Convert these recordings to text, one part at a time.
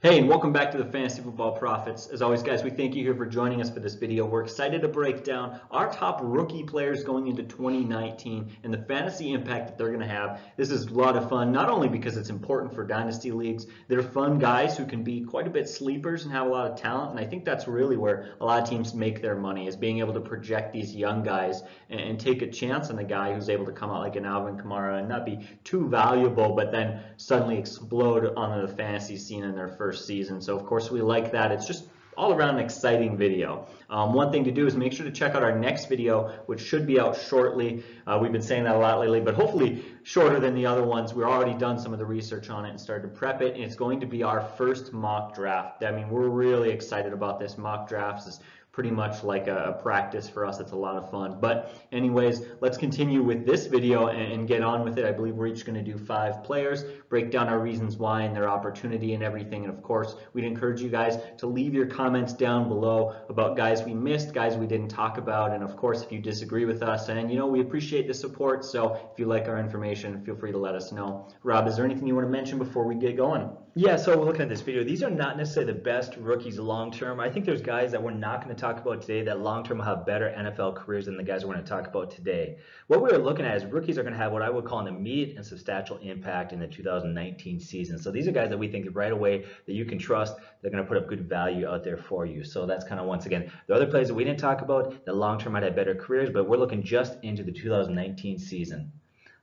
Hey, and welcome back to the Fantasy Football Profits. As always, guys, we thank you here for joining us for this video. We're excited to break down our top rookie players going into 2019 and the fantasy impact that they're going to have. This is a lot of fun, not only because it's important for dynasty leagues. They're fun guys who can be quite a bit sleepers and have a lot of talent, and I think that's really where a lot of teams make their money, is being able to project these young guys and take a chance on the guy who's able to come out like an Alvin Kamara and not be too valuable, but then suddenly explode onto the fantasy scene in their first season. So of course we like that. It's just all around an exciting video. One thing to do is make sure to check out our next video, which should be out shortly. We've been saying that a lot lately, but hopefully shorter than the other ones. We've already done some of the research on it and started to prep it, and it's going to be our first mock draft. I mean, we're really excited about this. Mock drafts is pretty much like a practice for us. It's a lot of fun. But anyways, let's continue with this video and get on with it. I believe we're each going to do 5 players, break down our reasons why and their opportunity and everything. And of course, we'd encourage you guys to leave your comments down below about guys we missed, guys we didn't talk about. And of course, if you disagree with us, and we appreciate the support. So if you like our information, feel free to let us know. Rob, is there anything you want to mention before we get going? Yeah, so we're looking at this video. These are not necessarily the best rookies long-term. I think there's guys that we're not going to talk about today that long-term will have better NFL careers than the guys we're going to talk about today. What we're looking at is rookies are going to have what I would call an immediate and substantial impact in the 2019 season. So these are guys that we think that right away that you can trust. They're going to put up good value out there for you. So that's kind of, once again, the other players that we didn't talk about that long-term might have better careers, but we're looking just into the 2019 season.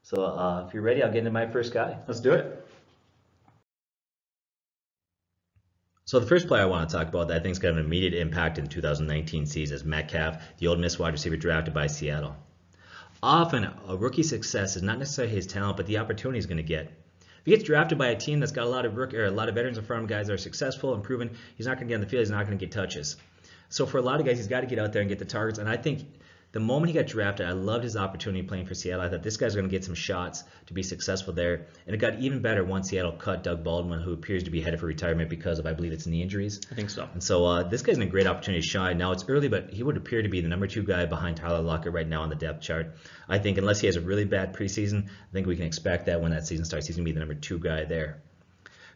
So if you're ready, I'll get into my first guy. Let's do it. So the first player I want to talk about that I think is going to have an immediate impact in the 2019 season is Metcalf, the Ole Miss wide receiver drafted by Seattle. Often, a rookie's success is not necessarily his talent, but the opportunity he's going to get. If he gets drafted by a team that's got a lot of veterans in front of him, guys that are successful and proven, he's not going to get on the field, he's not going to get touches. So for a lot of guys, he's got to get out there and get the targets, and I think the moment he got drafted, I loved his opportunity playing for Seattle. I thought this guy's going to get some shots to be successful there. And it got even better once Seattle cut Doug Baldwin, who appears to be headed for retirement because of, I believe it's knee injuries. I think so. And so this guy's in a great opportunity to shine. Now it's early, but he would appear to be the number 2 guy behind Tyler Lockett right now on the depth chart. I think unless he has a really bad preseason, I think we can expect that when that season starts, he's going to be the number 2 guy there.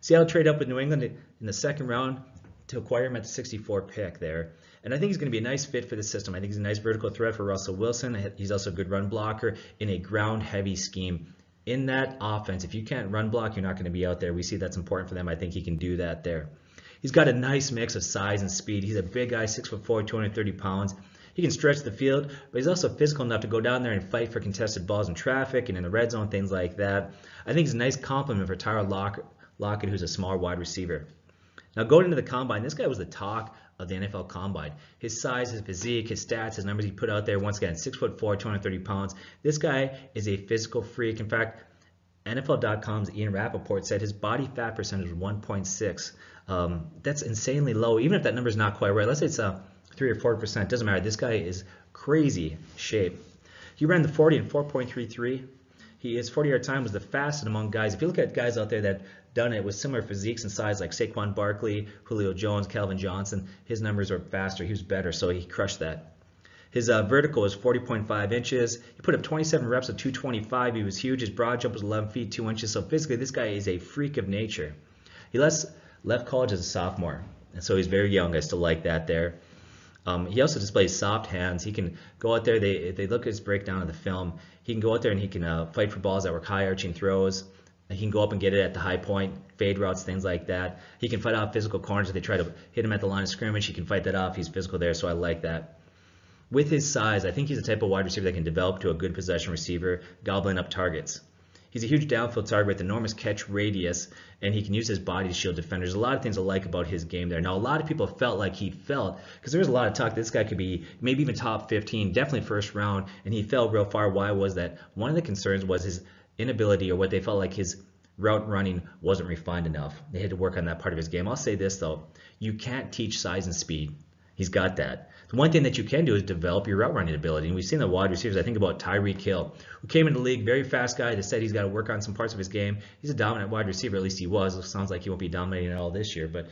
Seattle traded up with New England in the second round to acquire him at the 64 pick there. And I think he's going to be a nice fit for the system. I think he's a nice vertical threat for Russell Wilson. He's also a good run blocker in a ground-heavy scheme. In that offense, if you can't run block, you're not going to be out there. We see that's important for them. I think he can do that there. He's got a nice mix of size and speed. He's a big guy, 6'4", 230 pounds. He can stretch the field, but he's also physical enough to go down there and fight for contested balls in traffic and in the red zone, things like that. I think he's a nice complement for Tyler Lockett, who's a smaller wide receiver. Now, going into the combine, this guy was the talk of the NFL combine. His size, his physique, his stats, his numbers he put out there, once again, 6'4", 230 pounds. This guy is a physical freak. In fact, NFL.com's Ian Rappaport said his body fat percentage was 1.6. That's insanely low. Even if that number is not quite right, let's say it's 3 or 4%, doesn't matter. This guy is crazy shape. He ran the 40 in 4.33. His 40-yard time was the fastest among guys. If you look at guys out there that done it with similar physiques and size like Saquon Barkley, Julio Jones, Calvin Johnson, his numbers are faster. He was better, so he crushed that. His vertical was 40.5 inches. He put up 27 reps at 225. He was huge. His broad jump was 11 feet 2 inches. So physically, this guy is a freak of nature. He left college as a sophomore, and so he's very young. I still like that there. He also displays soft hands. He can go out there. If they look at his breakdown of the film, he can go out there and he can fight for balls that were high arching throws. He can go up and get it at the high point, fade routes, things like that. He can fight off physical corners if they try to hit him at the line of scrimmage. He can fight that off. He's physical there, so I like that. With his size, I think he's the type of wide receiver that can develop to a good possession receiver, gobbling up targets. He's a huge downfield target with enormous catch radius, and he can use his body to shield defenders. A lot of things I like about his game there. Now, a lot of people felt like he fell, because there was a lot of talk that this guy could be maybe even top 15, definitely first round, and he fell real far. Why was that? One of the concerns was his inability, or what they felt like his route running wasn't refined enough. They had to work on that part of his game. I'll say this, though. You can't teach size and speed. He's got that. The one thing that you can do is develop your route running ability. And we've seen the wide receivers. I think about Tyreek Hill, who came into the league, very fast guy that said he's got to work on some parts of his game. He's a dominant wide receiver, at least he was. It sounds like he won't be dominating at all this year. But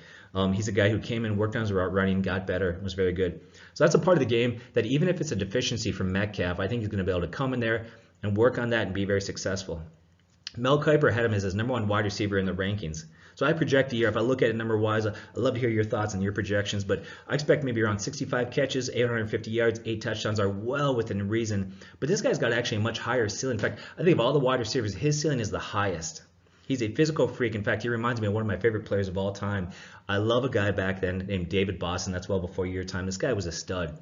he's a guy who came in, worked on his route running, got better, was very good. So that's a part of the game that even if it's a deficiency from Metcalf, I think he's going to be able to come in there and work on that and be very successful. Mel Kiper had him as his #1 wide receiver in the rankings. So I project the year. If I look at it number-wise, I'd love to hear your thoughts and your projections, but I expect maybe around 65 catches, 850 yards, 8 touchdowns are well within reason. But this guy's got actually a much higher ceiling. In fact, I think of all the wide receivers, his ceiling is the highest. He's a physical freak. In fact, he reminds me of one of my favorite players of all time. I love a guy back then named David Boston. That's well before your time. This guy was a stud.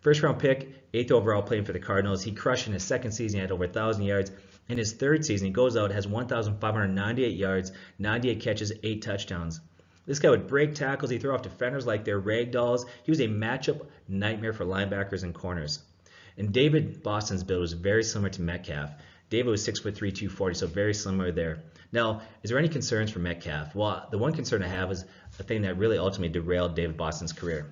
First round pick, 8th overall playing for the Cardinals. He crushed in his second season. He had over 1,000 yards. In his third season, he goes out, has 1,598 yards, 98 catches, 8 touchdowns. This guy would break tackles. He'd throw off defenders like they're rag dolls. He was a matchup nightmare for linebackers and corners. And David Boston's build was very similar to Metcalf. David was 6'3", 240, so very similar there. Now, is there any concerns for Metcalf? Well, the one concern I have is a thing that really ultimately derailed David Boston's career.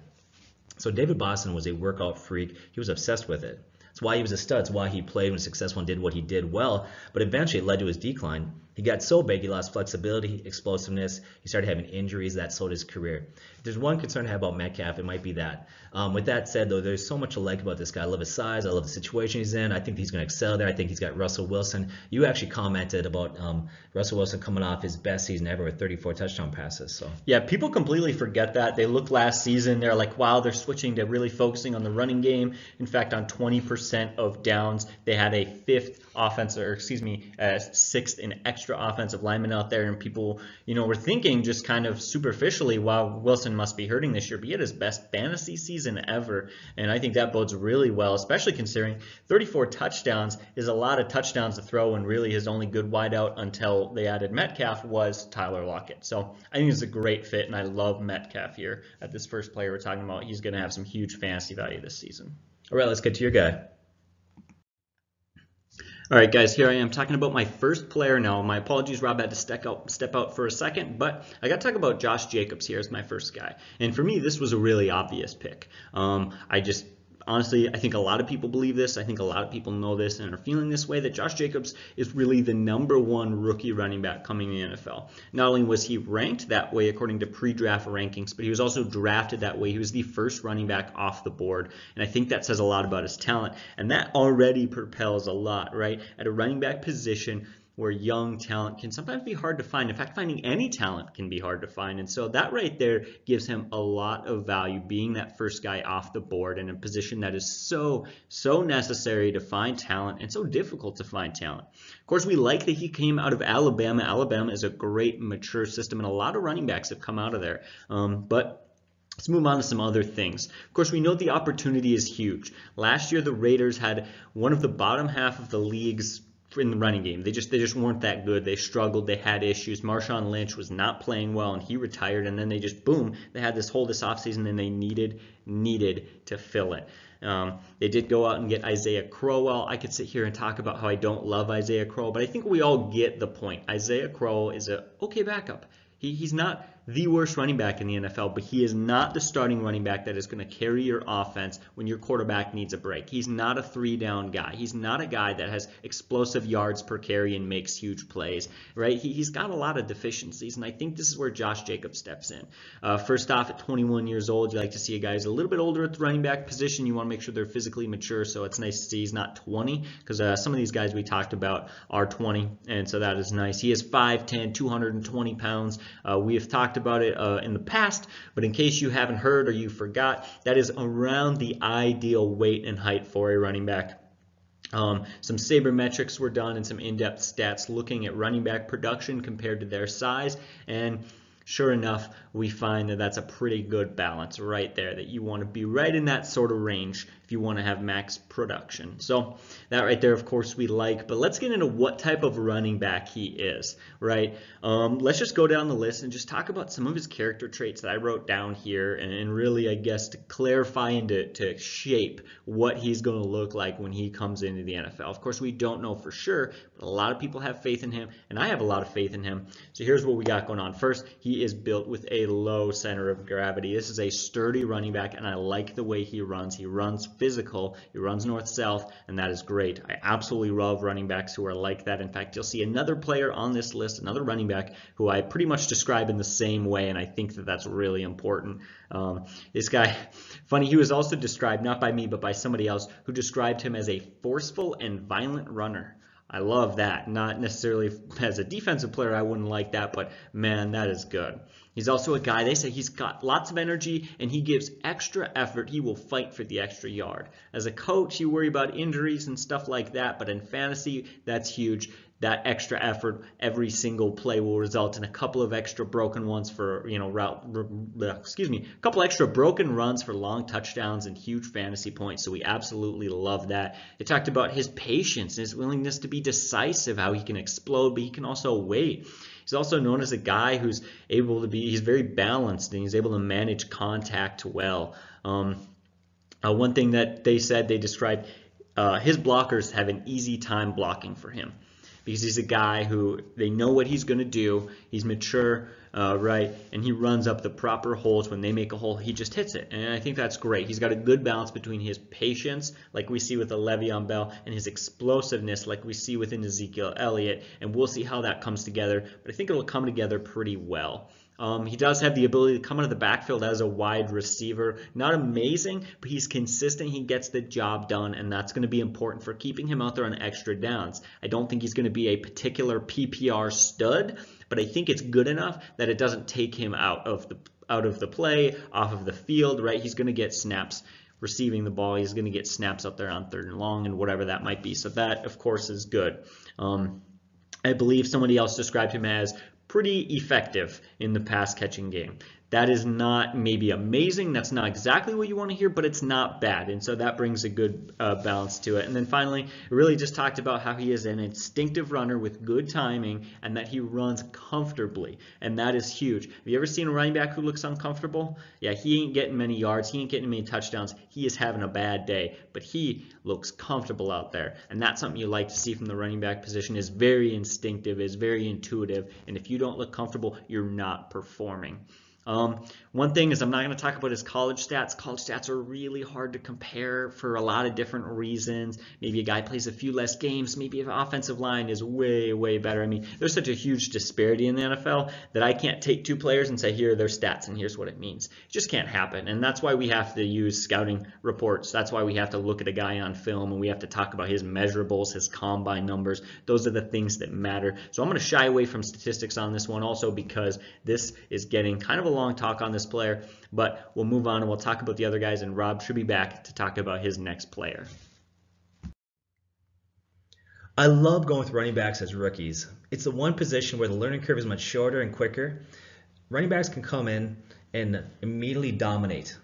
So David Boston was a workout freak. He was obsessed with it. That's why he was a stud. It's why he played and was successful and did what he did well. But eventually it led to his decline. He got so big he lost flexibility, explosiveness. He started having injuries. That slowed his career. If there's one concern I have about Metcalf, it might be that. With that said, though, there's so much to like about this guy. I love his size. I love the situation he's in. I think he's going to excel there. I think he's got Russell Wilson. You actually commented about Russell Wilson coming off his best season ever with 34 touchdown passes. So yeah, people completely forget that. They look last season, they're like, wow, they're switching to really focusing on the running game. In fact, on 20% of downs, they had a sixth and extra offensive lineman out there, and people, were thinking just kind of superficially, wow, Wilson must be hurting this year, but he had his best fantasy season ever, and I think that bodes really well, especially considering 34 touchdowns is a lot of touchdowns to throw, and really his only good wideout until they added Metcalf was Tyler Lockett. So I think it's a great fit, and I love Metcalf here at this first player we're talking about. He's going to have some huge fantasy value this season. All right, let's get to your guy. All right, guys, here I am talking about my first player now. My apologies, Rob, I had to step out for a second, but I got to talk about Josh Jacobs here as my first guy. And for me, this was a really obvious pick. Honestly, I think a lot of people believe this. I think a lot of people know this and are feeling this way, that Josh Jacobs is really the #1 rookie running back coming in the NFL. Not only was he ranked that way according to pre-draft rankings, but he was also drafted that way. He was the first running back off the board, and I think that says a lot about his talent, and that already propels a lot, right? At a running back position, where young talent can sometimes be hard to find. In fact, finding any talent can be hard to find. And so that right there gives him a lot of value, being that first guy off the board in a position that is so necessary to find talent and so difficult to find talent. Of course, we like that he came out of Alabama. Alabama is a great, mature system, and a lot of running backs have come out of there. But let's move on to some other things. Of course, we know the opportunity is huge. Last year, the Raiders had one of the bottom half of the league's in the running game. They just weren't that good. They struggled. They had issues. Marshawn Lynch was not playing well, and he retired. And then they just, boom, they had this offseason, and they needed to fill it. They did go out and get Isaiah Crowell. I could sit here and talk about how I don't love Isaiah Crowell, but I think we all get the point. Isaiah Crowell is a okay backup. He's not the worst running back in the NFL, but he is not the starting running back that is going to carry your offense when your quarterback needs a break. He's not a 3-down guy. He's not a guy that has explosive yards per carry and makes huge plays, right? He's got a lot of deficiencies, and I think this is where Josh Jacobs steps in. First off, at 21 years old, you like to see a guy who's a little bit older at the running back position. You want to make sure they're physically mature, so it's nice to see he's not 20, because some of these guys we talked about are 20, and so that is nice. He is 5'10", 220 pounds. We have talked about it in the past, but in case you haven't heard or you forgot, that is around the ideal weight and height for a running back. Some sabermetrics were done and some in-depth stats looking at running back production compared to their size, and sure enough, we find that that's a pretty good balance right there, that you want to be right in that sort of range if you want to have max production. So that right there, of course, we like, but let's get into what type of running back he is, right? Let's just go down the list and just talk about some of his character traits that I wrote down here, and really, I guess, to clarify and to shape what he's going to look like when he comes into the NFL. Of course, we don't know for sure, but a lot of people have faith in him, and I have a lot of faith in him. So here's what we got going on. First, he is built with a low center of gravity. This is a sturdy running back, and I like the way he runs. He runs physical, he runs north-south, and that is great. I absolutely love running backs who are like that. In fact, you'll see another player on this list, another running back, who I pretty much describe in the same way, and I think that that's really important. This guy, funny, he was also described, not by me, but by somebody else, who described him as a forceful and violent runner. I love that. Not necessarily as a defensive player, I wouldn't like that, but man, that is good. He's also a guy, they say he's got lots of energy and he gives extra effort. He will fight for the extra yard. As a coach, you worry about injuries and stuff like that, but in fantasy, that's huge. That extra effort, every single play will result in a couple of extra broken ones for, a couple extra broken runs for long touchdowns and huge fantasy points. So we absolutely love that. It talked about his patience, his willingness to be decisive, how he can explode, but he can also wait. He's also known as a guy who's able to he's very balanced and he's able to manage contact well. One thing that they said, they described his blockers have an easy time blocking for him, because he's a guy who they know what he's going to do. He's mature, right? And he runs up the proper holes. When they make a hole, he just hits it. And I think that's great. He's got a good balance between his patience, like we see with Le'Veon Bell, and his explosiveness, like we see within Ezekiel Elliott. And we'll see how that comes together. But I think it'll come together pretty well. He does have the ability to come out of the backfield as a wide receiver. Not amazing, but he's consistent. He gets the job done, and that's going to be important for keeping him out there on extra downs. I don't think he's going to be a particular PPR stud, but I think it's good enough that it doesn't take him out of the play, off of the field, right? He's going to get snaps receiving the ball. He's going to get snaps out there on 3rd and long and whatever that might be. So that, of course, is good. I believe somebody else described him as pretty effective in the pass catching game. That is not maybe amazing. That's not exactly what you want to hear, but it's not bad. And so that brings a good balance to it. And then finally, it really just talked about how he is an instinctive runner with good timing and that he runs comfortably. And that is huge. Have you ever seen a running back who looks uncomfortable? Yeah, he ain't getting many yards. He ain't getting many touchdowns. He is having a bad day, but he looks comfortable out there. And that's something you like to see from the running back position. Is very instinctive, is very intuitive. And if you don't look comfortable, you're not performing. One thing is, I'm not going to talk about his college stats. College stats are really hard to compare for a lot of different reasons. Maybe a guy plays a few less games. Maybe an offensive line is way, way better. I mean, there's such a huge disparity in the NFL that I can't take two players and say, here are their stats and here's what it means. It just can't happen. And that's why we have to use scouting reports. That's why we have to look at a guy on film and we have to talk about his measurables, his combine numbers. Those are the things that matter. So I'm going to shy away from statistics on this one also, because this is getting kind of a long talk on this player, but we'll move on and we'll talk about the other guys, and Rob should be back to talk about his next player. I love going with running backs as rookies. It's the one position where the learning curve is much shorter and quicker. Running backs can come in and immediately dominate.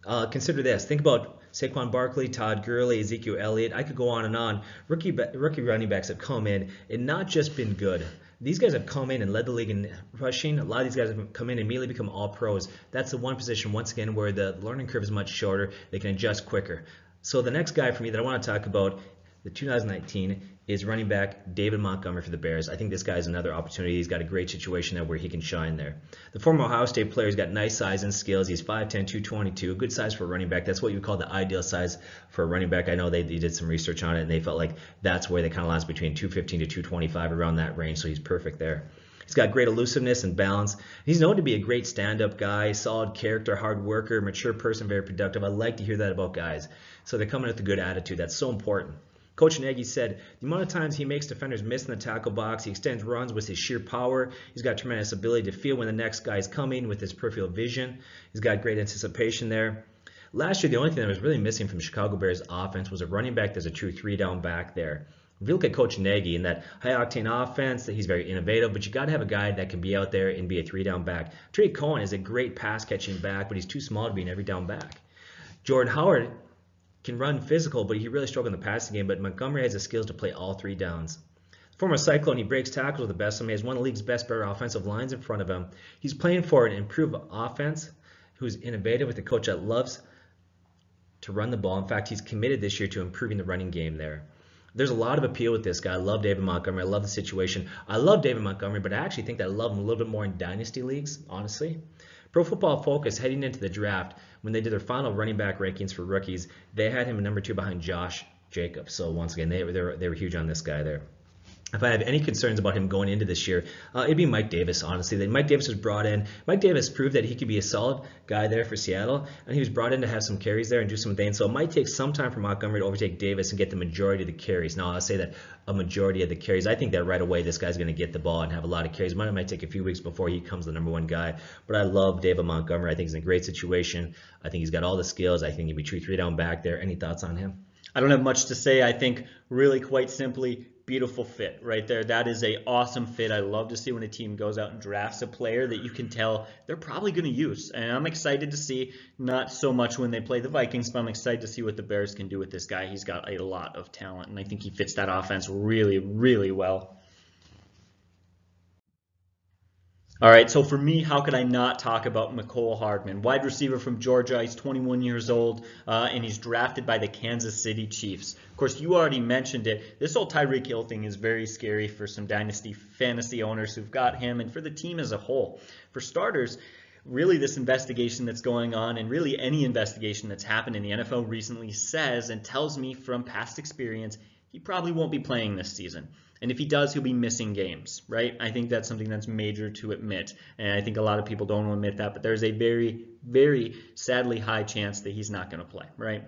Consider this. Think about Saquon Barkley, Todd Gurley, Ezekiel Elliott. I could go on and on. Rookie running backs have come in and not just been good. These guys have come in and led the league in rushing. A lot of these guys have come in and immediately become all pros. That's the one position, once again, where the learning curve is much shorter. They can adjust quicker. So the next guy for me that I want to talk about, the 2019, is running back David Montgomery for the Bears. I think this guy is another opportunity. He's got a great situation there where he can shine there. The former Ohio State player, he's got nice size and skills. He's 5'10", 222, good size for a running back. That's what you would call the ideal size for a running back. I know they did some research on it, and they felt like that's where they kind of last between 215 to 225, around that range, so he's perfect there. He's got great elusiveness and balance. He's known to be a great stand-up guy, solid character, hard worker, mature person, very productive. I like to hear that about guys. So they're coming with a good attitude. That's so important. Coach Nagy said the amount of times he makes defenders miss in the tackle box, he extends runs with his sheer power. He's got tremendous ability to feel when the next guy is coming with his peripheral vision. He's got great anticipation there. Last year, the only thing that was really missing from Chicago Bears offense was a running back that's a true three-down back there. If you look at Coach Nagy in that high-octane offense, that he's very innovative, but you got to have a guy that can be out there and be a three-down back. Trey Cohen is a great pass-catching back, but he's too small to be an every-down back. Jordan Howard can run physical, but he really struggled in the passing game, but Montgomery has the skills to play all three downs. Former Cyclone, he breaks tackles with the best of them. He has one of the league's best better offensive lines in front of him. He's playing for an improved offense, who's innovative with a coach that loves to run the ball. In fact, he's committed this year to improving the running game there. There's a lot of appeal with this guy. I love David Montgomery. I love the situation. I love David Montgomery, but I actually think that I love him a little bit more in dynasty leagues, honestly. Pro Football Focus, heading into the draft, when they did their final running back rankings for rookies, they had him at number 2 behind Josh Jacobs. So once again, they were huge on this guy there. if I have any concerns about him going into this year, it'd be Mike Davis, honestly. That Mike Davis was brought in. Mike Davis proved that he could be a solid guy there for Seattle, and he was brought in to have some carries there and do some things. So it might take some time for Montgomery to overtake Davis and get the majority of the carries. Now, I'll say that a majority of the carries, I think that right away this guy's going to get the ball and have a lot of carries. It might take a few weeks before he becomes the #1 guy, but I love David Montgomery. I think he's in a great situation. I think he's got all the skills. I think he'd be 2-3 down back there. Any thoughts on him? I don't have much to say. I think really quite simply, beautiful fit right there. That is a awesome fit. I love to see when a team goes out and drafts a player that you can tell they're probably going to use. And I'm excited to see, not so much when they play the Vikings, but I'm excited to see what the Bears can do with this guy. He's got a lot of talent, and I think he fits that offense really, really well. All right, so for me, how could I not talk about Mecole Hardmen, wide receiver from Georgia. He's 21 years old, and he's drafted by the Kansas City Chiefs. Of course, you already mentioned it. This whole Tyreek Hill thing is very scary for some dynasty fantasy owners who've got him, and for the team as a whole. For starters, really this investigation that's going on, and really any investigation that's happened in the NFL recently, says and tells me from past experience he probably won't be playing this season. And if he does, he'll be missing games, right? I think that's something that's major to admit. And I think a lot of people don't admit that, but there's a very, very sadly high chance that he's not going to play, right?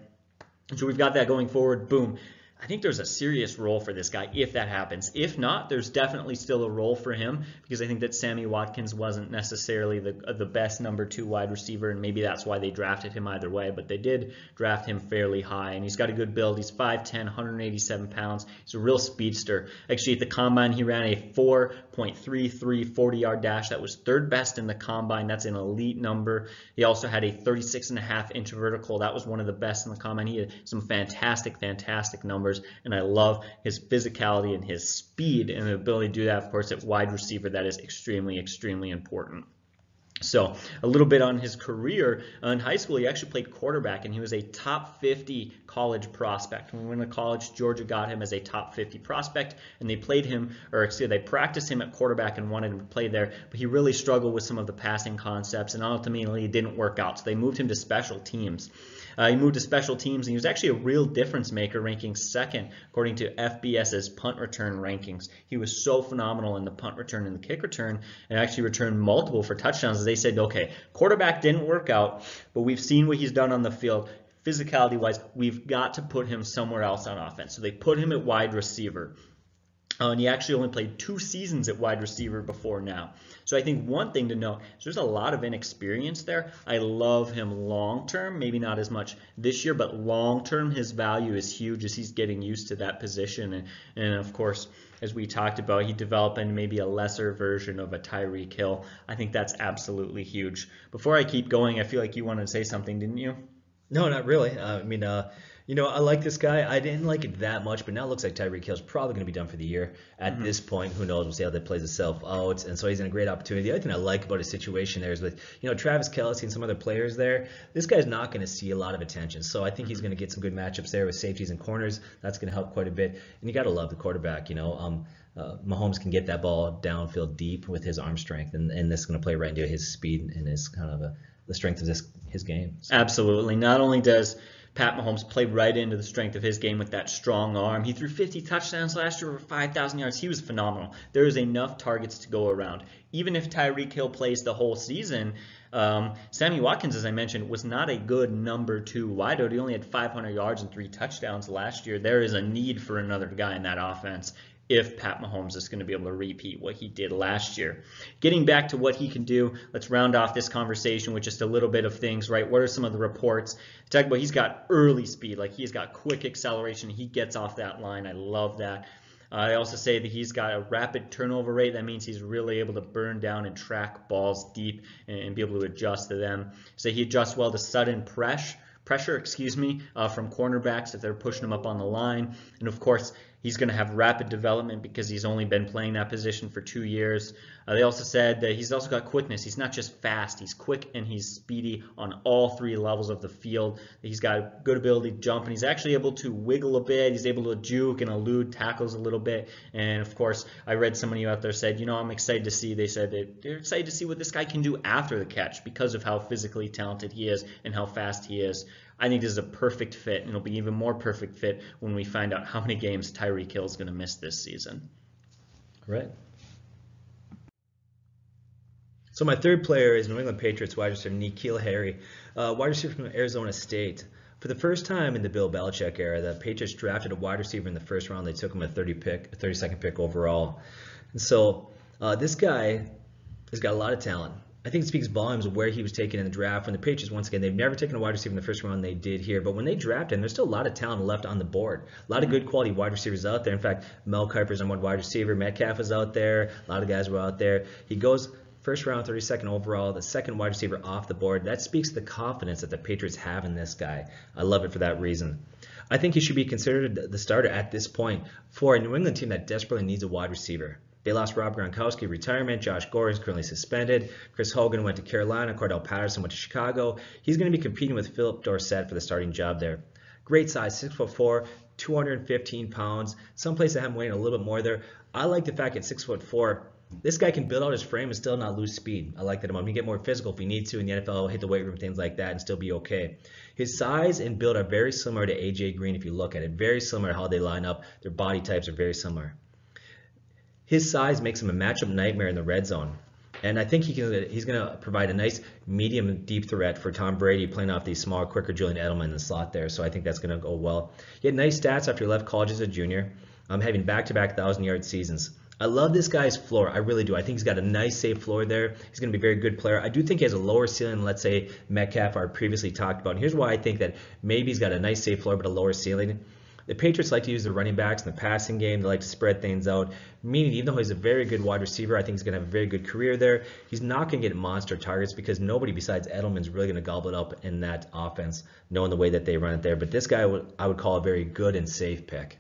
So we've got that going forward. Boom. I think there's a serious role for this guy if that happens. If not, there's definitely still a role for him, because I think that Sammy Watkins wasn't necessarily the best #2 wide receiver, and maybe that's why they drafted him either way, but they did draft him fairly high, and he's got a good build. He's 5'10", 187 pounds. He's a real speedster. Actually, at the Combine, he ran a 4.33 40-yard dash. That was third best in the Combine. That's an elite number. He also had a 36.5-inch vertical. That was one of the best in the Combine. He had some fantastic, fantastic numbers. And I love his physicality and his speed and the ability to do that, of course, at wide receiver. That is extremely, extremely important. So a little bit on his career. In high school, he actually played quarterback, and he was a top 50 college prospect. When we went to college, Georgia got him as a top 50 prospect, and they played him, or excuse me, they practiced him at quarterback and wanted him to play there, but he really struggled with some of the passing concepts, and ultimately it didn't work out. So they moved him to special teams. He moved to special teams, and he was actually a real difference maker, ranking second according to FBS's punt return rankings. He was so phenomenal in the punt return and the kick return, and actually returned multiple for touchdowns. They said, okay, quarterback didn't work out, but we've seen what he's done on the field. Physicality-wise, we've got to put him somewhere else on offense. So they put him at wide receiver. And he actually only played 2 seasons at wide receiver before now. So I think one thing to note is there's a lot of inexperience there. I love him long-term, maybe not as much this year, but long-term his value is huge as he's getting used to that position. And of course, as we talked about, he developed into maybe a lesser version of a Tyreek Hill. I think that's absolutely huge. Before I keep going, I feel like you wanted to say something, didn't you? No, not really. I like this guy. I didn't like it that much, but now it looks like Tyreek Hill's probably going to be done for the year. At this point, who knows? We'll see how that plays itself out. And so he's in a great opportunity. The other thing I like about his situation there is with, Travis Kelce and some other players there, this guy's not going to see a lot of attention. So I think he's going to get some good matchups there with safeties and corners. That's going to help quite a bit. And you got to love the quarterback, Mahomes can get that ball downfield deep with his arm strength, and this is going to play right into his speed and his kind of the strength of his game. So. Absolutely. Not only does Pat Mahomes played right into the strength of his game with that strong arm. He threw 50 touchdowns last year for 5,000 yards. He was phenomenal. There is enough targets to go around. Even if Tyreek Hill plays the whole season, Sammy Watkins, as I mentioned, was not a good #2 wideout. He only had 500 yards and 3 touchdowns last year. There is a need for another guy in that offense if Pat Mahomes is going to be able to repeat what he did last year. Getting back to what he can do, let's round off this conversation with just a little bit of things, right? What are some of the reports? Talk about he's got early speed, like he's got quick acceleration. He gets off that line. I love that. I also say that he's got a rapid turnover rate. That means he's really able to burn down and track balls deep and be able to adjust to them. So he adjusts well to sudden pressure, from cornerbacks if they're pushing him up on the line. And of course, he's going to have rapid development because he's only been playing that position for 2 years. They also said that he's also got quickness. He's not just fast. He's quick and he's speedy on all 3 levels of the field. He's got a good ability to jump, and he's actually able to wiggle a bit. He's able to juke and elude tackles a little bit. And of course, I read some of you out there said, I'm excited to see. They said that they're excited to see what this guy can do after the catch because of how physically talented he is and how fast he is. I think this is a perfect fit, and it'll be even more perfect fit when we find out how many games Tyreek Hill is going to miss this season. Right. So my third player is New England Patriots wide receiver N'Keal Harry, wide receiver from Arizona State. For the first time in the Bill Belichick era, the Patriots drafted a wide receiver in the first round. They took him a 32nd pick overall. And so this guy has got a lot of talent. I think it speaks volumes of where he was taken in the draft. When the Patriots, once again, they've never taken a wide receiver in the first round. They did here. But when they drafted him, there's still a lot of talent left on the board. A lot of good quality wide receivers out there. In fact, Mel Kiper's number one wide receiver. Metcalf is out there. A lot of guys were out there. He goes first round, 32nd overall, the second wide receiver off the board. That speaks to the confidence that the Patriots have in this guy. I love it for that reason. I think he should be considered the starter at this point for a New England team that desperately needs a wide receiver. They lost Rob Gronkowski, retirement. Josh Gordon is currently suspended. Chris Hogan went to Carolina. Cordell Patterson went to Chicago. He's going to be competing with Philip Dorsett for the starting job there. Great size, 6'4", 215 pounds. Some places have him weighing a little bit more there. I like the fact at 6'4", this guy can build out his frame and still not lose speed. I like that about him. He can get more physical if he needs to in the NFL, hit the weight room, things like that, and still be okay. His size and build are very similar to A.J. Green if you look at it. Very similar to how they line up. Their body types are very similar. His size makes him a matchup nightmare in the red zone. And I think he's going to provide a nice medium deep threat for Tom Brady playing off these smaller, quicker Julian Edelman in the slot there. So I think that's going to go well. He had nice stats after he left college as a junior, having back-to-back 1,000-yard seasons. I love this guy's floor. I really do. I think he's got a nice, safe floor there. He's going to be a very good player. I do think he has a lower ceiling than, let's say, Metcalf, our previously talked about. And here's why I think that maybe he's got a nice, safe floor but a lower ceiling. The Patriots like to use the running backs in the passing game. They like to spread things out, meaning even though he's a very good wide receiver, I think he's going to have a very good career there. He's not going to get monster targets because nobody besides Edelman's really going to gobble it up in that offense, knowing the way that they run it there. But this guy I would call a very good and safe pick.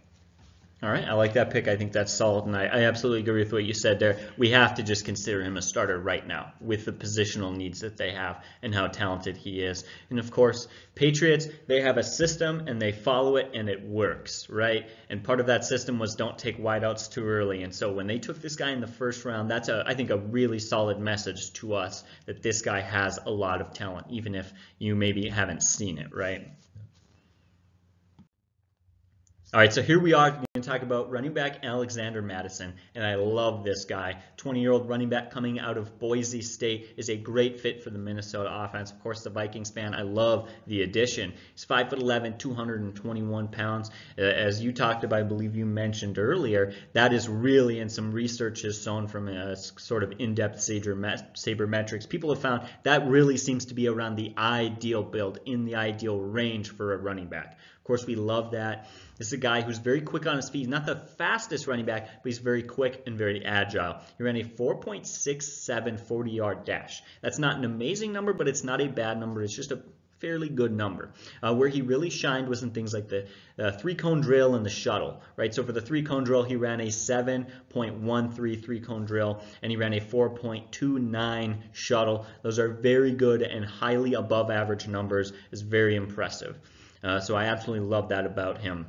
All right, I like that pick. I think that's solid, and I absolutely agree with what you said there. We have to just consider him a starter right now with the positional needs that they have and how talented he is. And of course, Patriots, they have a system and they follow it and it works, right? And part of that system was don't take wideouts too early. And so when they took this guy in the first round, that's I think a really solid message to us that this guy has a lot of talent, even if you maybe haven't seen it, right? All right, so here we are going to talk about running back Alexander Mattison, and I love this guy. 20-year-old running back coming out of Boise State is a great fit for the Minnesota offense. Of course, the Vikings fan, I love the addition. He's 5'11", 221 pounds. As you talked about, I believe you mentioned earlier, that is really, and some research has shown from a sort of in-depth sabermetrics, people have found that really seems to be around the ideal build, in the ideal range for a running back. Of course, we love that. This is a guy who's very quick on his feet. He's not the fastest running back, but he's very quick and very agile. He ran a 4.67 40-yard dash. That's not an amazing number, but it's not a bad number. It's just a fairly good number. Where he really shined was in things like the three-cone drill and the shuttle, right? So for the three-cone drill, he ran a 7.13 three-cone drill, and he ran a 4.29 shuttle. Those are very good and highly above average numbers. It's very impressive. So I absolutely love that about him.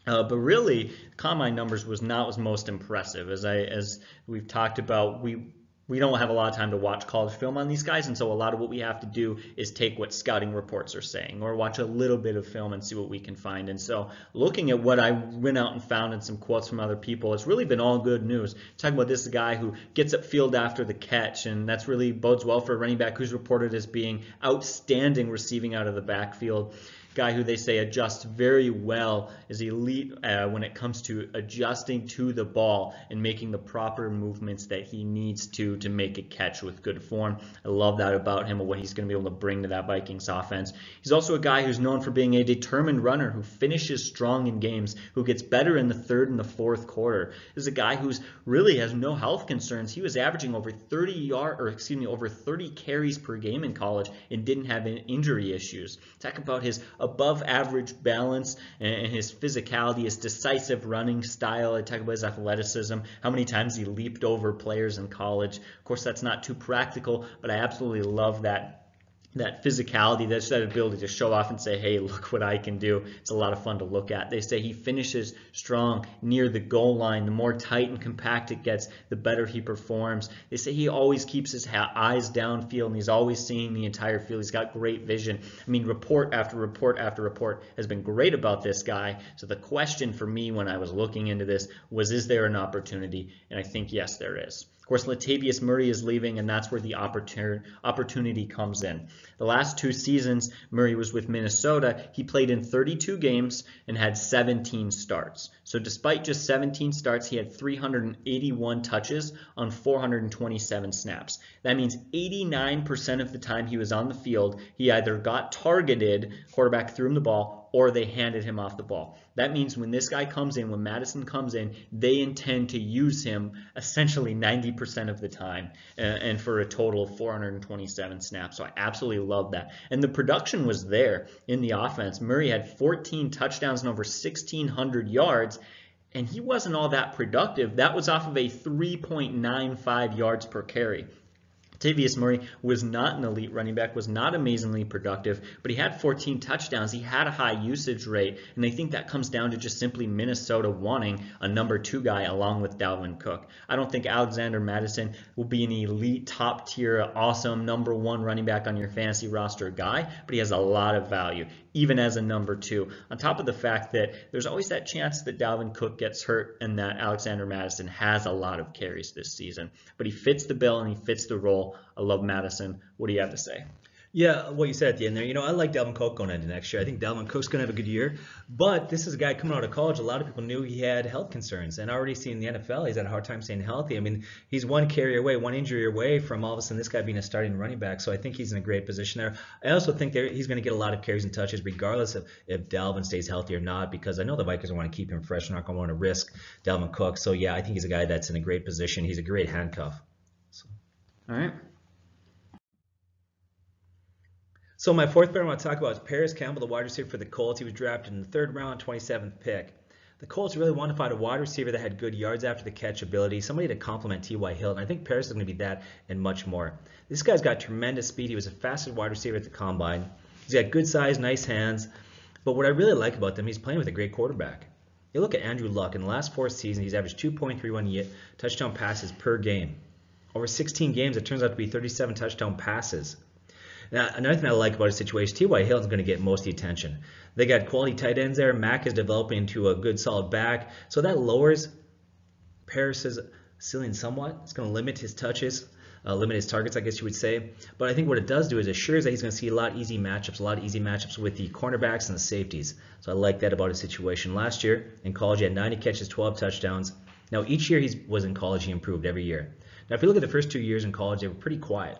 But really, combine numbers was not what's most impressive. As we've talked about, we don't have a lot of time to watch college film on these guys, and so a lot of what we have to do is take what scouting reports are saying or watch a little bit of film and see what we can find. And so looking at what I went out and found and some quotes from other people, it's really been all good news. Talking about this guy who gets upfield after the catch, and that's really bodes well for a running back who's reported as being outstanding receiving out of the backfield. Guy who they say adjusts very well, is elite when it comes to adjusting to the ball and making the proper movements that he needs to make a catch with good form. I love that about him and what he's going to be able to bring to that Vikings offense. He's also a guy who's known for being a determined runner who finishes strong in games, who gets better in the third and the fourth quarter. This is a guy who's really has no health concerns. He was averaging over 30 carries per game in college and didn't have any injury issues. Talk about his above average balance and his physicality, his decisive running style. I talk about his athleticism, how many times he leaped over players in college. Of course, that's not too practical, but I absolutely love that. that physicality, that's that ability to show off and say, hey, look what I can do. It's a lot of fun to look at. They say he finishes strong near the goal line. The more tight and compact it gets, the better he performs. They say he always keeps his eyes downfield, and he's always seeing the entire field. He's got great vision. I mean, report after report after report has been great about this guy. So the question for me when I was looking into this was, is there an opportunity? And I think, yes, there is. Of course, Latavius Murray is leaving, and that's where the opportunity comes in. The last 2 seasons, Murray was with Minnesota. He played in 32 games and had 17 starts. So despite just 17 starts, he had 381 touches on 427 snaps. That means 89% of the time he was on the field, he either got targeted, quarterback threw him the ball, or they handed him off the ball. That means when this guy comes in, when Mattison comes in, they intend to use him essentially 90% of the time, and for a total of 427 snaps. So I absolutely love that. And the production was there in the offense. Murray had 14 touchdowns and over 1,600 yards, and he wasn't all that productive. That was off of a 3.95 yards per carry. Latavius Murray was not an elite running back, was not amazingly productive, but he had 14 touchdowns. He had a high usage rate, and I think that comes down to just simply Minnesota wanting a number 2 guy along with Dalvin Cook. I don't think Alexander Mattison will be an elite, top-tier, awesome number 1 running back on your fantasy roster guy, but he has a lot of value, even as a number 2. On top of the fact that there's always that chance that Dalvin Cook gets hurt and that Alexander Mattison has a lot of carries this season. But he fits the bill and he fits the role. I love Mattison. What do you have to say? Yeah, what you said at the end there, I like Dalvin Cook going into next year. I think Dalvin Cook's going to have a good year, but this is a guy coming out of college. A lot of people knew he had health concerns, and already seeing the NFL, he's had a hard time staying healthy. I mean, he's one carry away, one injury away from all of a sudden this guy being a starting running back, so I think he's in a great position there. I also think he's going to get a lot of carries and touches regardless of if Dalvin stays healthy or not, because I know the Vikings want to keep him fresh. They're not going to want to risk Dalvin Cook. So, yeah, I think he's a guy that's in a great position. He's a great handcuff. All right. So my fourth player I want to talk about is Parris Campbell, the wide receiver for the Colts. He was drafted in the 3rd round, 27th pick. The Colts really wanted to find a wide receiver that had good yards after the catch ability, somebody to complement T.Y. Hilton. I think Parris is going to be that and much more. This guy's got tremendous speed. He was the fastest wide receiver at the combine. He's got good size, nice hands. But what I really like about him, he's playing with a great quarterback. You look at Andrew Luck. In the last 4 seasons, he's averaged 2.31 touchdown passes per game. Over 16 games, it turns out to be 37 touchdown passes. Now, another thing I like about his situation, T.Y. Hilton's going to get most of the attention. They got quality tight ends there. Mack is developing into a good, solid back. So that lowers Parris's ceiling somewhat. It's going to limit his touches, limit his targets, I guess you would say. But I think what it does do is assures that he's going to see a lot of easy matchups with the cornerbacks and the safeties. So I like that about his situation. Last year in college, he had 90 catches, 12 touchdowns. Now, each year he was in college, he improved every year. Now, if you look at the first 2 years in college, they were pretty quiet.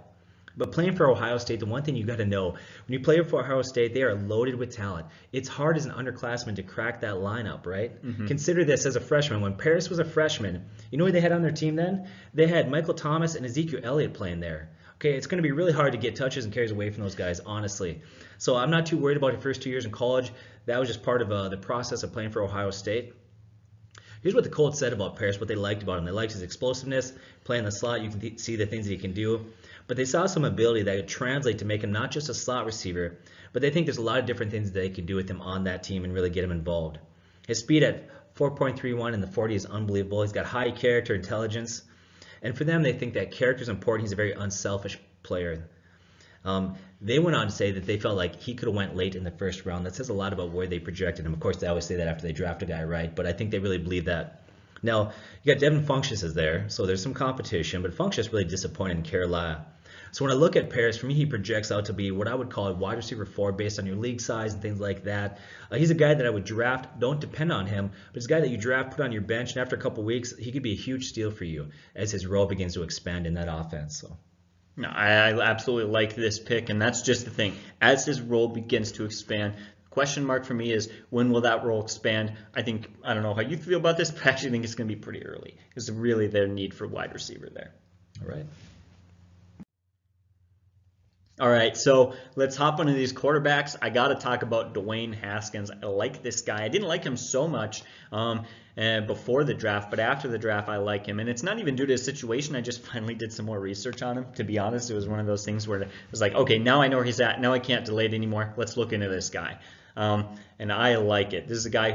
But playing for Ohio State, the one thing you got to know, when you play for Ohio State, they are loaded with talent. It's hard as an underclassman to crack that lineup, right? Mm-hmm. Consider this as a freshman. When Parris was a freshman, you know what they had on their team then? They had Michael Thomas and Ezekiel Elliott playing there. Okay, it's going to be really hard to get touches and carries away from those guys, honestly. So I'm not too worried about the first 2 years in college. That was just part of the process of playing for Ohio State. Here's what the Colts said about Parris, what they liked about him. They liked his explosiveness, playing the slot. You can see the things that he can do. But they saw some ability that could translate to make him not just a slot receiver, but they think there's a lot of different things that they can do with him on that team and really get him involved. His speed at 4.31 in the 40 is unbelievable. He's got high character, intelligence. And for them, they think that character is important. He's a very unselfish player. They went on to say that they felt like he could have went late in the 1st round. That says a lot about where they projected him. Of course, they always say that after they draft a guy, right? But I think they really believe that. Now, you got Devin Funchess is there, so there's some competition, but Funchess really disappointed in Carolina. So when I look at Parris, for me, he projects out to be what I would call a wide receiver 4 based on your league size and things like that. He's a guy that I would draft. Don't depend on him, but he's a guy that you draft, put on your bench, and after a couple weeks, he could be a huge steal for you as his role begins to expand in that offense. So. No, I absolutely like this pick, and that's just the thing. As his role begins to expand, question mark for me is when will that role expand? I don't know how you feel about this, but I actually think it's going to be pretty early because really their need for wide receiver there. All right. All right, so let's hop into these quarterbacks. I got to talk about Dwayne Haskins. I like this guy. I didn't like him so much before the draft, but after the draft, I like him. And it's not even due to his situation. I just finally did some more research on him. To be honest, it was one of those things where it was like, okay, now I know where he's at. Now I can't delay it anymore. Let's look into this guy. And I like it. This is a guy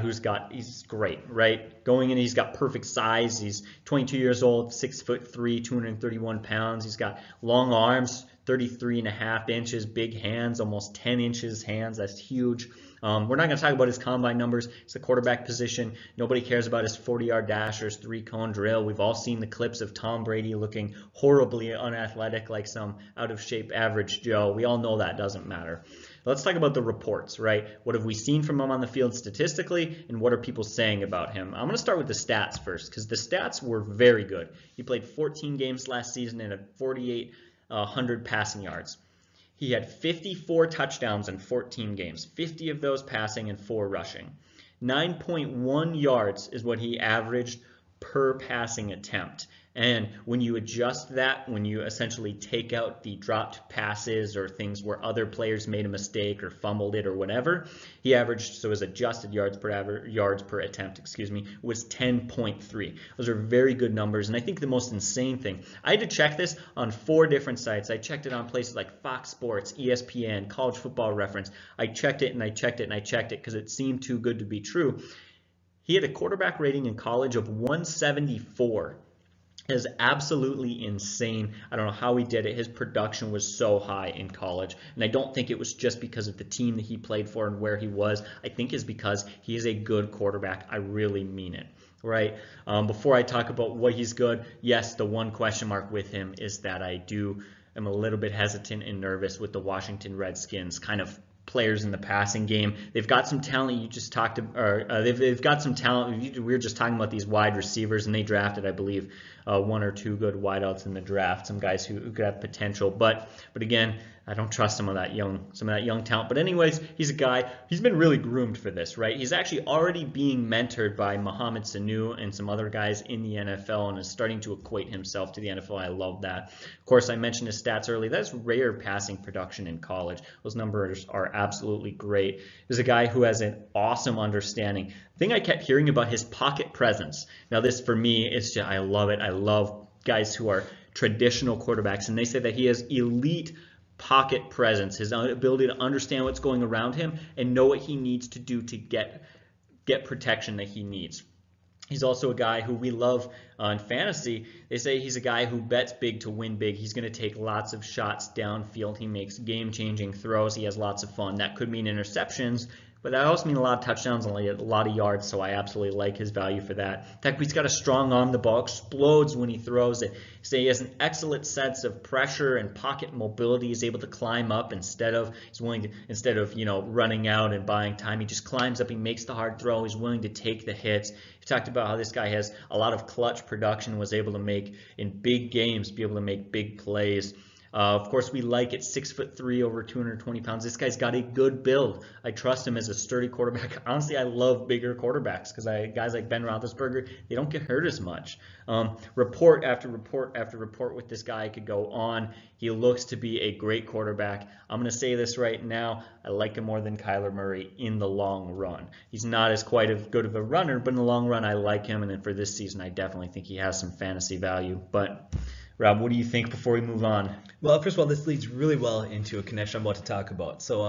he's great, right? Going in, he's got perfect size. He's 22 years old, 6'3", 231 pounds. He's got long arms, 33.5 inches, big hands, almost 10 inches hands. That's huge. We're not going to talk about his combine numbers. It's the quarterback position. Nobody cares about his 40-yard dash or his 3-cone drill. We've all seen the clips of Tom Brady looking horribly unathletic like some out-of-shape average Joe. We all know that doesn't matter. Let's talk about the reports, right? What have we seen from him on the field statistically, and what are people saying about him? I'm going to start with the stats first, because the stats were very good. He played 14 games last season and had 4,800 passing yards. He had 54 touchdowns in 14 games, 50 of those passing and 4 rushing. 9.1 yards is what he averaged per passing attempt. And when you adjust that, when you essentially take out the dropped passes or things where other players made a mistake or fumbled it or whatever, he averaged, so his adjusted yards per attempt, was 10.3. Those are very good numbers. And I think the most insane thing, I had to check this on 4 different sites. I checked it on places like Fox Sports, ESPN, College Football Reference. I checked it and I checked it and I checked it because it seemed too good to be true. He had a quarterback rating in college of 174. Is absolutely insane. I don't know how he did it. His production was so high in college, and I don't think it was just because of the team that he played for and where he was. I think it's because he is a good quarterback. I really mean it, right? Before I talk about what he's good, yes, the one question mark with him is that I am a little bit hesitant and nervous with the Washington Redskins kind of players in the passing game. They've got some talent. You just talked about, they've got some talent. We were just talking about these wide receivers, and they drafted, I believe, 1 or 2 good wideouts in the draft. Some guys who could have potential, but again, I don't trust some of that young talent. But anyways, he's a guy. He's been really groomed for this, right? He's actually already being mentored by Mohamed Sanu and some other guys in the NFL, and is starting to equate himself to the NFL. I love that. Of course, I mentioned his stats early. That's rare passing production in college. Those numbers are absolutely great. He's a guy who has an awesome understanding. The thing I kept hearing about his pocket presence. Now, this for me is just, I love it. I love guys who are traditional quarterbacks, and they say that he has elite pocket presence, his ability to understand what's going around him and know what he needs to do to get protection that he needs. He's also a guy who we love in fantasy. They say he's a guy who bets big to win big. He's going to take lots of shots downfield. He makes game-changing throws. He has lots of fun. That could mean interceptions, but that also means a lot of touchdowns and a lot of yards, so I absolutely like his value for that. In fact, he's got a strong arm. The ball explodes when he throws it. So he has an excellent sense of pressure and pocket mobility. He's able to climb up instead of running out and buying time. He just climbs up. He makes the hard throw. He's willing to take the hits. He talked about how this guy has a lot of clutch production, was able to make in big games, be able to make big plays. Of course, we like it, 6'3", over 220 pounds. This guy's got a good build. I trust him as a sturdy quarterback. Honestly, I love bigger quarterbacks because guys like Ben Roethlisberger, they don't get hurt as much. Report after report after report with this guy could go on. He looks to be a great quarterback. I'm going to say this right now. I like him more than Kyler Murray in the long run. He's not as quite as good of a runner, but in the long run, I like him. And then for this season, I definitely think he has some fantasy value. But Rob, what do you think before we move on? Well, first of all, this leads really well into a connection I'm about to talk about. So,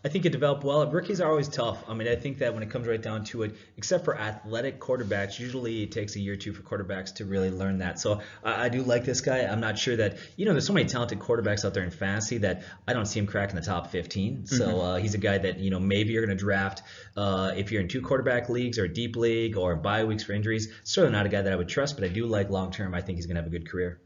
I think it developed well. Rookies are always tough. I mean, I think that when it comes right down to it, except for athletic quarterbacks, usually it takes a year or two for quarterbacks to really learn that. So I do like this guy. I'm not sure that, there's so many talented quarterbacks out there in fantasy that I don't see him cracking the top 15. So he's a guy that, maybe you're going to draft if you're in 2 quarterback leagues or a deep league or bye weeks for injuries. Certainly not a guy that I would trust, but I do like long term. I think he's going to have a good career.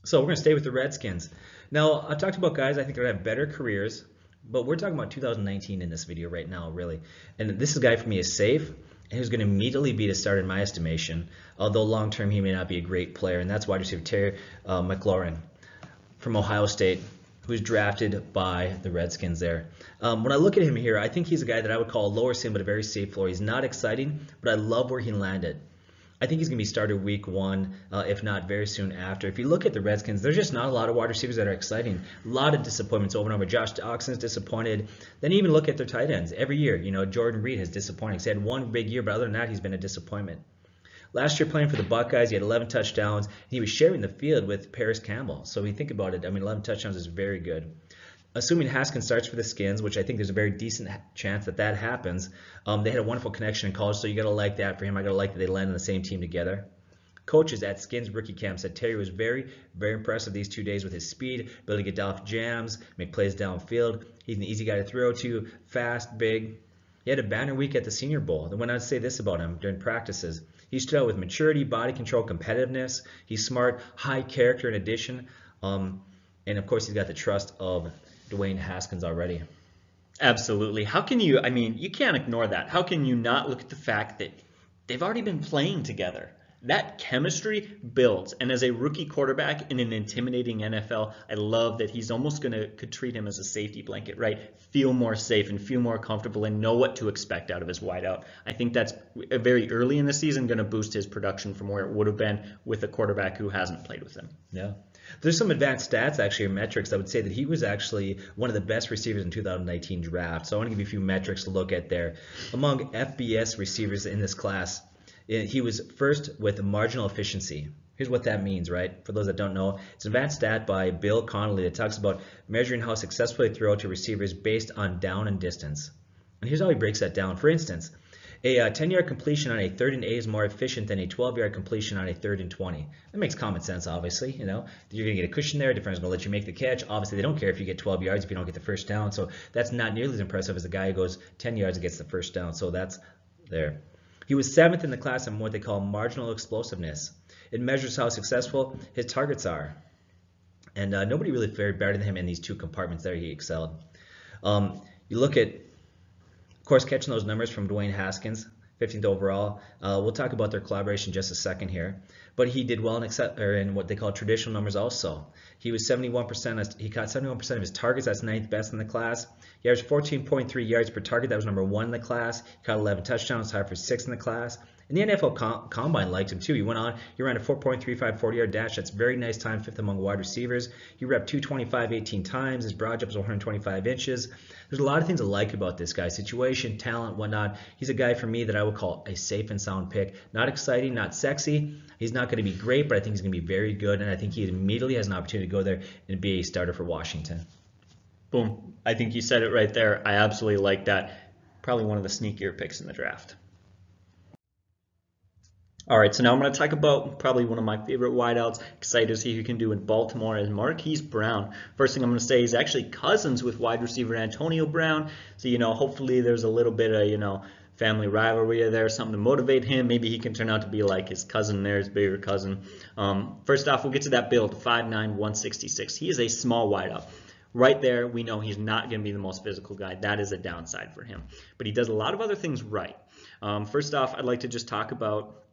So we're going to stay with the Redskins. Now, I've talked about guys I think are going to have better careers, but we're talking about 2019 in this video right now, really. And this guy for me is safe, and who's going to immediately be the starter in my estimation, although long-term he may not be a great player, and that's wide receiver Terry McLaurin from Ohio State, who's drafted by the Redskins there. When I look at him here, I think he's a guy that I would call a lower ceiling but a very safe floor. He's not exciting, but I love where he landed. I think he's going to be started week 1, if not very soon after. If you look at the Redskins, there's just not a lot of wide receivers that are exciting. A lot of disappointments over and over. Josh Doxson's disappointed. Then even look at their tight ends. Every year, Jordan Reed has disappointed. He's had one big year, but other than that, he's been a disappointment. Last year playing for the Buckeyes, he had 11 touchdowns. And he was sharing the field with Parris Campbell. So when you think about it, 11 touchdowns is very good. Assuming Haskins starts for the Skins, which I think there's a very decent chance that happens. They had a wonderful connection in college, so you got to like that for him. I got to like that they land on the same team together. Coaches at Skins rookie camp said Terry was very, very impressive these 2 days with his speed, ability to get off jams, make plays downfield. He's an easy guy to throw to, fast, big. He had a banner week at the Senior Bowl. They went on to say this about him during practices. He stood out with maturity, body control, competitiveness. He's smart, high character in addition. And of course, he's got the trust of Dwayne Haskins already. Absolutely. How can you, you can't ignore that. How can you not look at the fact that they've already been playing together? That chemistry builds. And as a rookie quarterback in an intimidating NFL, I love that he's almost could treat him as a safety blanket, right? Feel more safe and feel more comfortable and know what to expect out of his wideout. I think that's very early in the season going to boost his production from where it would have been with a quarterback who hasn't played with him. Yeah. There's some advanced stats, actually, or metrics that would say that he was actually one of the best receivers in 2019 draft. So I want to give you a few metrics to look at there. Among FBS receivers in this class, he was first with marginal efficiency. Here's what that means, right? For those that don't know, it's an advanced stat by Bill Connolly that talks about measuring how successfully they throw to receivers based on down and distance. And here's how he breaks that down. For instance, a 10-yard completion on a 3rd and 8 is more efficient than a 12-yard completion on a 3rd and 20. That makes common sense, obviously. You're going to get a cushion there. Defender's going to let you make the catch. Obviously, they don't care if you get 12 yards if you don't get the first down. So that's not nearly as impressive as the guy who goes 10 yards and gets the first down. So that's there. He was 7th in the class in what they call marginal explosiveness. It measures how successful his targets are. And nobody really fared better than him in these 2 compartments there. He excelled. You look at, of course, catching those numbers from Dwayne Haskins, 15th overall. We'll talk about their collaboration in just a second here. But he did well in what they call traditional numbers also. He was 71%. He caught 71% of his targets. That's 9th best in the class. He averaged 14.3 yards per target. That was number 1 in the class. He caught 11 touchdowns, tied for 6th in the class. And the NFL Combine liked him too. He ran a 4.35 40-yard dash. That's very nice time, 5th among wide receivers. He repped 225 18 times. His broad jump was 125 inches. There's a lot of things I like about this guy. Situation, talent, whatnot. He's a guy for me that I would call a safe and sound pick. Not exciting, not sexy. He's not going to be great, but I think he's going to be very good. And I think he immediately has an opportunity to go there and be a starter for Washington. Boom. I think you said it right there. I absolutely like that. Probably one of the sneakier picks in the draft. All right, so now I'm going to talk about probably one of my favorite wideouts. Excited to see who can do in Baltimore is Marquise Brown. First thing I'm going to say is actually cousins with wide receiver Antonio Brown. So, hopefully there's a little bit of, family rivalry there, something to motivate him. Maybe he can turn out to be like his cousin there, his bigger cousin. First off, we'll get to that build, 5'9", 166. He is a small wideout. Right there, we know he's not going to be the most physical guy. That is a downside for him. But he does a lot of other things right. First off, I'd like to just talk about,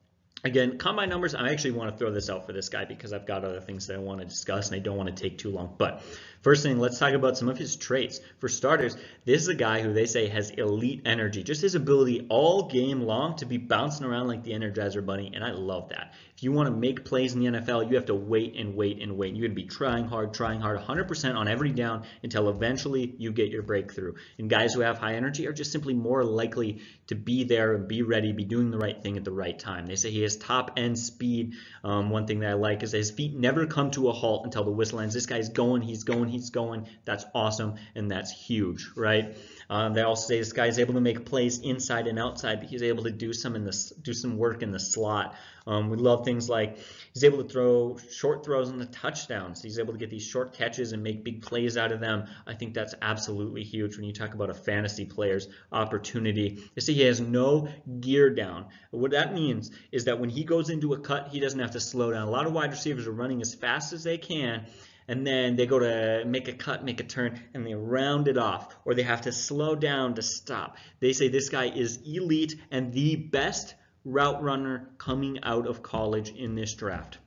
again, combine numbers. I actually want to throw this out for this guy because I've got other things that I want to discuss and I don't want to take too long. But first thing, let's talk about some of his traits. For starters, this is a guy who they say has elite energy. Just his ability all game long to be bouncing around like the Energizer Bunny, and I love that. If you want to make plays in the NFL, you have to wait and wait and wait. You're going to be trying hard, 100% on every down until eventually you get your breakthrough. And guys who have high energy are just simply more likely to be there and be ready, be doing the right thing at the right time. They say he has top end speed. One thing that I like is that his feet never come to a halt until the whistle ends. This guy's going, he's going, he's going. That's awesome, and that's huge, right? They also say this guy is able to make plays inside and outside. He's able to do some work in the slot. We love things like he's able to throw short throws in the touchdowns. He's able to get these short catches and make big plays out of them. I think that's absolutely huge when you talk about a fantasy player's opportunity. You see, he has no gear down. What that means is that when he goes into a cut, he doesn't have to slow down. A lot of wide receivers are running as fast as they can, and then they go to make a cut, make a turn, and they round it off, or they have to slow down to stop. They say this guy is elite and the best route runner coming out of college in this draft.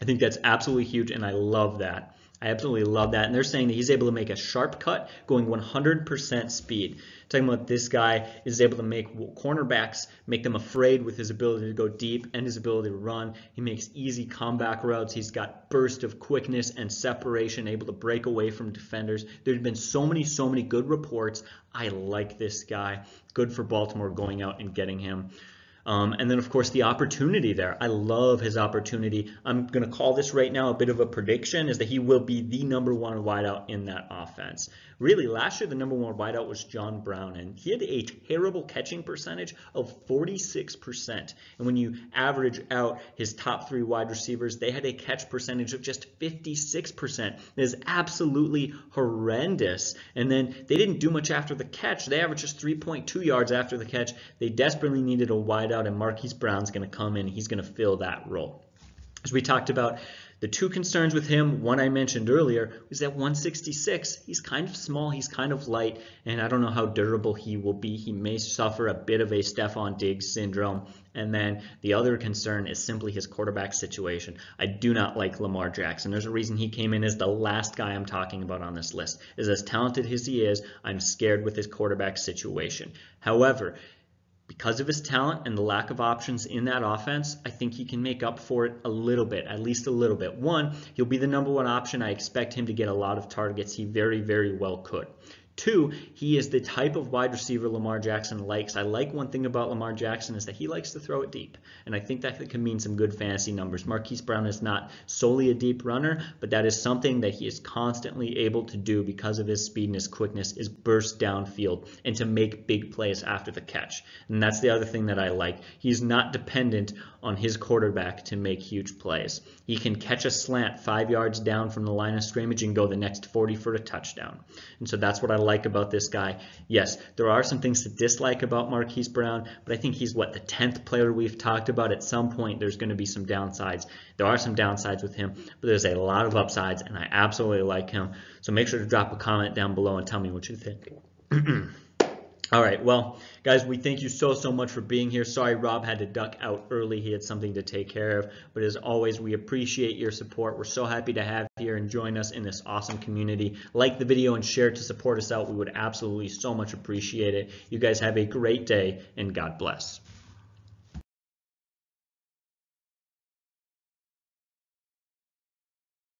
I think that's absolutely huge, and I love that. I absolutely love that. And they're saying that he's able to make a sharp cut going 100% speed. Talking about this guy is able to make cornerbacks, make them afraid with his ability to go deep and his ability to run. He makes easy comeback routes. He's got burst of quickness and separation, able to break away from defenders. There's been so many good reports. I like this guy. Good for Baltimore going out and getting him. And then, of course, the opportunity there. I love his opportunity. I'm going to call this right now a bit of a prediction, is that he will be the #1 wideout in that offense. Really, last year the #1 wideout was John Brown, and he had a terrible catching percentage of 46%. And when you average out his top 3 wide receivers, they had a catch percentage of just 56%. It is absolutely horrendous. And then they didn't do much after the catch. They averaged just 3.2 yards after the catch. They desperately needed a wideout, and Marquise Brown's going to come in. He's going to fill that role. As we talked about, the 2 concerns with him, one I mentioned earlier, was at 166. He's kind of small, he's kind of light, and I don't know how durable he will be. He may suffer a bit of a Stephon Diggs syndrome. And then the other concern is simply his quarterback situation. I do not like Lamar Jackson. There's a reason he came in as the last guy I'm talking about on this list. As talented as he is, I'm scared with his quarterback situation. However, because of his talent and the lack of options in that offense, I think he can make up for it a little bit, at least a little bit. One, he'll be the #1 option. I expect him to get a lot of targets. He very well could. 2, he is the type of wide receiver Lamar Jackson likes. I like one thing about Lamar Jackson is that he likes to throw it deep, and I think that can mean some good fantasy numbers. Marquise Brown is not solely a deep runner, but that is something that he is constantly able to do because of his speed and his quickness, is burst downfield and to make big plays after the catch. And that's the other thing that I like. He's not dependent on his quarterback to make huge plays. He can catch a slant 5 yards down from the line of scrimmage and go the next 40 for a touchdown. And so that's what I like about this guy. Yes, there are some things to dislike about Marquise Brown, but I think he's the 10th player we've talked about. At some point, there's going to be some downsides. There are some downsides with him, but there's a lot of upsides, and I absolutely like him. So make sure to drop a comment down below and tell me what you think. All right, well, guys, we thank you so much for being here. Sorry Rob had to duck out early. He had something to take care of. But as always, we appreciate your support. We're so happy to have you here and join us in this awesome community. Like the video and share it to support us out. We would absolutely so much appreciate it. You guys have a great day, and God bless.